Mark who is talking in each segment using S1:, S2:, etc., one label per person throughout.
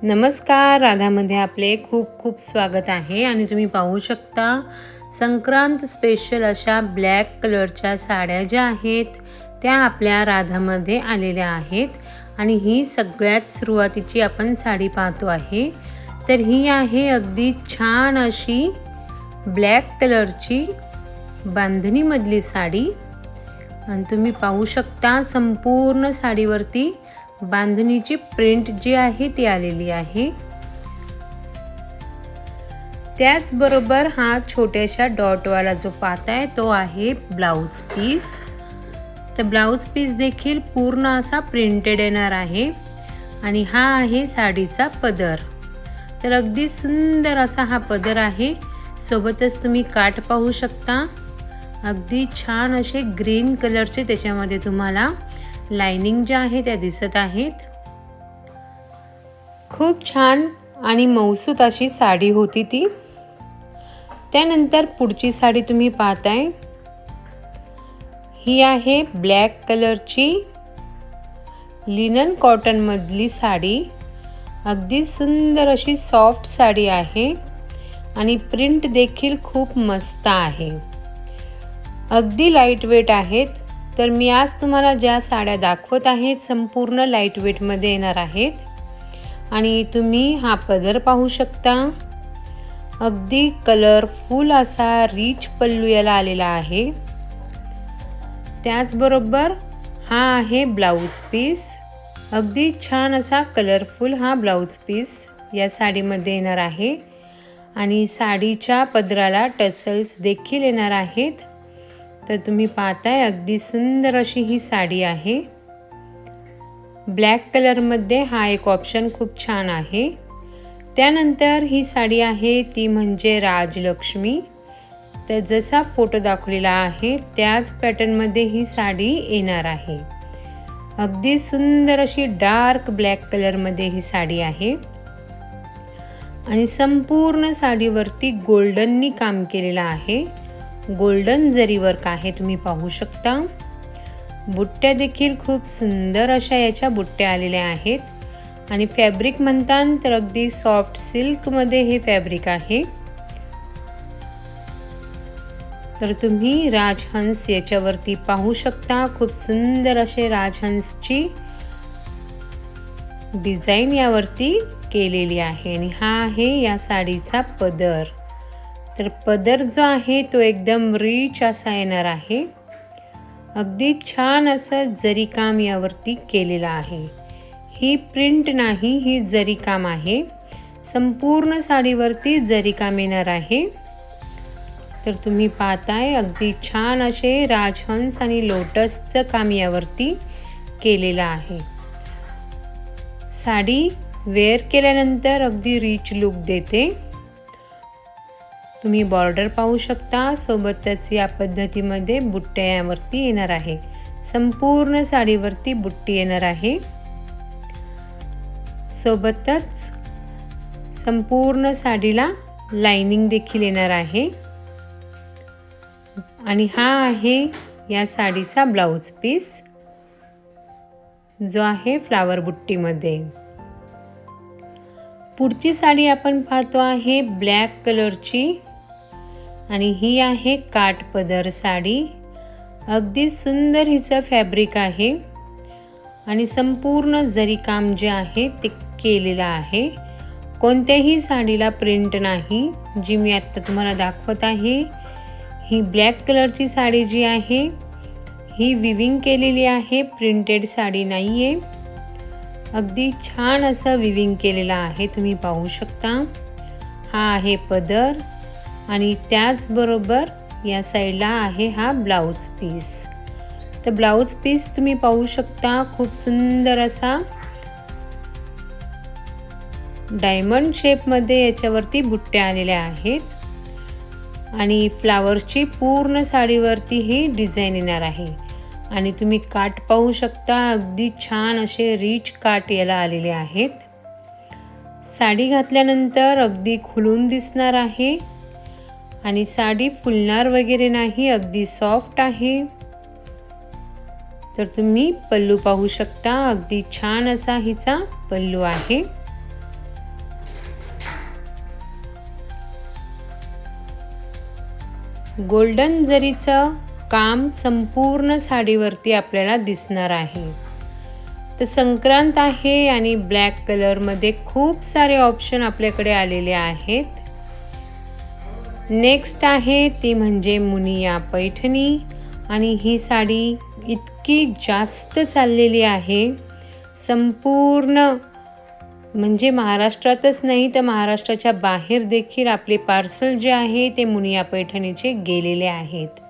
S1: नमस्कार, राधामध्ये आपले खूप खूप स्वागत आहे. आणि तुम्ही पाहू शकता संक्रांत स्पेशल अशा ब्लॅक कलरच्या साड्या ज्या आहेत त्या आपल्या राधामध्ये आलेल्या आहेत. आणि ही सगळ्यात सुरुवातीची आपण साडी पाहतो आहे. तर ही आहे अगदी छान अशी ब्लॅक कलरची बांधणीमधली साडी. आणि तुम्ही पाहू शकता संपूर्ण साडीवरती बांधणीची प्रिंट जी आहे ती आलेली आहे. त्याचबरोबर हा छोट्याशा डॉटवाला जो पाहताय तो आहे ब्लाउज पीस. तर ब्लाउज पीस देखील पूर्ण असा प्रिंटेड येणार आहे. आणि हा आहे साडीचा पदर. तर अगदी सुंदर असा हा पदर आहे. सोबतच तुम्ही काठ पाहू शकता, अगदी छान असे ग्रीन कलरचे त्याच्यामध्ये तुम्हाला लाइनिंग ज्या आहे त्या दिसत आहेत. खूप छान आणि मौसूत अशी साडी होती ती. त्यानंतर पुढची साडी तुम्ही पाहताय, ही आहे ब्लॅक कलरची लिनन कॉटन मधली साडी. अगदी सुंदर अशी सॉफ्ट साडी आहे आणि प्रिंट देखील खूप मस्त आहे. अगदी लाईट वेट आहेत. तर मी आज तुम्हाला ज्या साड्या दाखवत आहेत संपूर्ण लाईट वेटमध्ये येणार आहेत. आणि तुम्ही हा पदर पाहू शकता, अगदी कलरफुल असा रिच पल्लू याला आलेला आहे. त्याचबरोबर हा आहे ब्लाउज पीस. अगदी छान असा कलरफुल हा ब्लाउज पीस या साडीमध्ये येणार आहे. आणि साडीच्या पदराला टसल्स देखील येणार आहेत. तर तुम्ही पाहताय अगदी सुंदर अशी ही साडी आहे. ब्लॅक कलरमध्ये हा एक ऑप्शन खूप छान आहे. त्यानंतर ही साडी आहे ती म्हणजे राजलक्ष्मी. तर जसा फोटो दाखवलेला आहे त्याच पॅटर्नमध्ये ही साडी येणार आहे. अगदी सुंदर अशी डार्क ब्लॅक कलरमध्ये ही साडी आहे. आणि संपूर्ण साडीवरती गोल्डननी काम केलेलं आहे. गोल्डन जरी वर्क आहे, तुम्ही पाहू शकता. बुट्ट्या देखील खूप सुंदर अशा याच्या बुट्ट्या आलेल्या आहेत. आणि फॅब्रिक म्हणतात तर अगदी सॉफ्ट सिल्कमध्ये हे फॅब्रिक आहे. तर तुम्ही राजहंस याच्यावरती पाहू शकता. खूप सुंदर असे राजहंसची डिझाईन यावरती केलेली आहे. आणि हा आहे या साडीचा पदर. तर पदर जो आहे तो एकदम रिच असा येणार आहे. अगदी छान असं जरी काम यावरती केलेलं आहे. ही प्रिंट नाही, ही जरी काम आहे. संपूर्ण साडीवरती जरी काम येणार आहे. तर तुम्ही पाहताय अगदी छान असे राजहंस आणि लोटसचं काम यावरती केलेलं आहे. साडी वेअर केल्यानंतर अगदी रिच लुक देते. तुम्ही बॉर्डर पाहू शकता. सोबतच या पद्धतीमध्ये बुट्ट्या यावरती येणार आहे. संपूर्ण साडीवरती बुट्टी येणार आहे. सोबतच संपूर्ण साडीला लाइनिंग देखील येणार आहे. आणि हा आहे या साडीचा ब्लाउज पीस जो आहे फ्लावर बुट्टीमध्ये. पुढची साडी आपण पाहतो आहे ब्लॅक कलरची. आणि ही आहे काठ पदर साडी. अगदी सुंदर हिचं फॅब्रिक आहे. आणि संपूर्ण जरी काम जे आहे ते केलेलं आहे. कोणत्याही साडीला प्रिंट नाही, जी मी आत्ता तुम्हाला दाखवत आहे. ही ब्लॅक कलरची साडी जी आहे ही विविंग केलेली आहे, प्रिंटेड साडी नाही आहे. अगदी छान असं विविंग केलेलं आहे, तुम्ही पाहू शकता. हा आहे पदर. आणि त्याचबरोबर या साईडला आहे हा ब्लाउज पीस. तर ब्लाउज पीस तुम्ही पाहू शकता, खूप सुंदर असा डायमंड शेपमध्ये याच्यावरती बुट्ट्या आलेल्या आहेत. आणि फ्लावर्सची पूर्ण साडीवरती ही डिझाईन येणार आहे. आणि तुम्ही काठ पाहू शकता, अगदी छान असे रिच काठ याला आलेले आहेत. साडी घातल्यानंतर अगदी खुलून दिसणार आहे. आणि साडी फुलणार वगैरे नाही, अगदी सॉफ्ट आहे. तर तुम्ही पल्लू पाहू शकता, अगदी छान असा हिचा पल्लू आहे. गोल्डन जरीचं काम संपूर्ण साडीवरती आपल्याला दिसणार आहे। तर संक्रांत आहे आणि ब्लॅक कलरमध्ये खूप सारे ऑप्शन आपल्याकडे आलेले आहेत। नेक्स्ट आहे ती म्हणजे मुनिया पैठणी आणि ही साडी इतकी जास्त चाललेली आहे, संपूर्ण म्हणजे महाराष्ट्रातच नाही तर महाराष्ट्राच्या बाहेर देखील आपले पार्सल जे आहे ते मुनिया पैठणीचे गेलेले आहेत।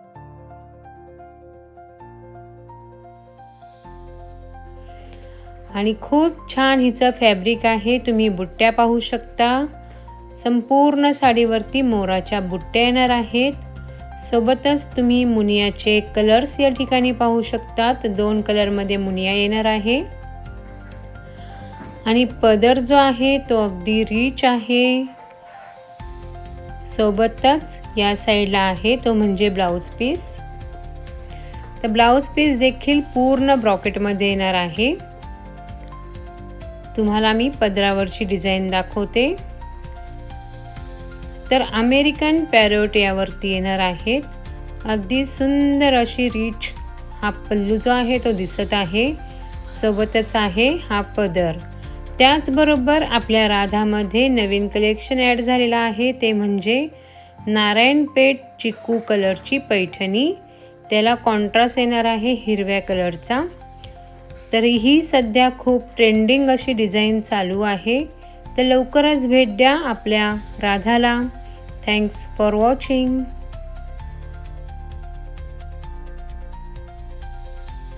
S1: आणि खूप छान हिचं फॅब्रिक आहे, तुम्ही बुट्ट्या पाहू शकता। संपूर्ण साडीवरती मोराच्या बुट्ट्या येणार आहेत। सोबतच तुम्ही मुनियाचे कलर्स या ठिकाणी पाहू शकता, 2 कलरमध्ये मुनिया येणार आहे। आणि पदर जो आहे तो अगदी रिच आहे। सोबतच या साईडला आहे तो म्हणजे ब्लाउज पीस। तर ब्लाउज पीस देखील पूर्ण ब्रॉकेटमध्ये येणार आहे। तुम्हाला मी पदरावरची डिझाइन दाखवते। तर अमेरिकन पॅरोट यावरती येणार आहेत। अगदी सुंदर अशी रिच हा पल्लू जो आहे तो दिसत आहे, सोबतच आहे हा पदर। त्याचबरोबर आपल्या राधामध्ये नवीन कलेक्शन ॲड झालेला आहे, ते म्हणजे नारायणपेठ चिकू कलरची पैठणी। त्याला कॉन्ट्रास्ट येणार आहे हिरव्या कलरचा। तर ही सध्या खूप ट्रेंडिंग अशी डिझाइन चालू आहे। तर लवकरच भेट द्या आपल्या राधाला। Thanks for watching.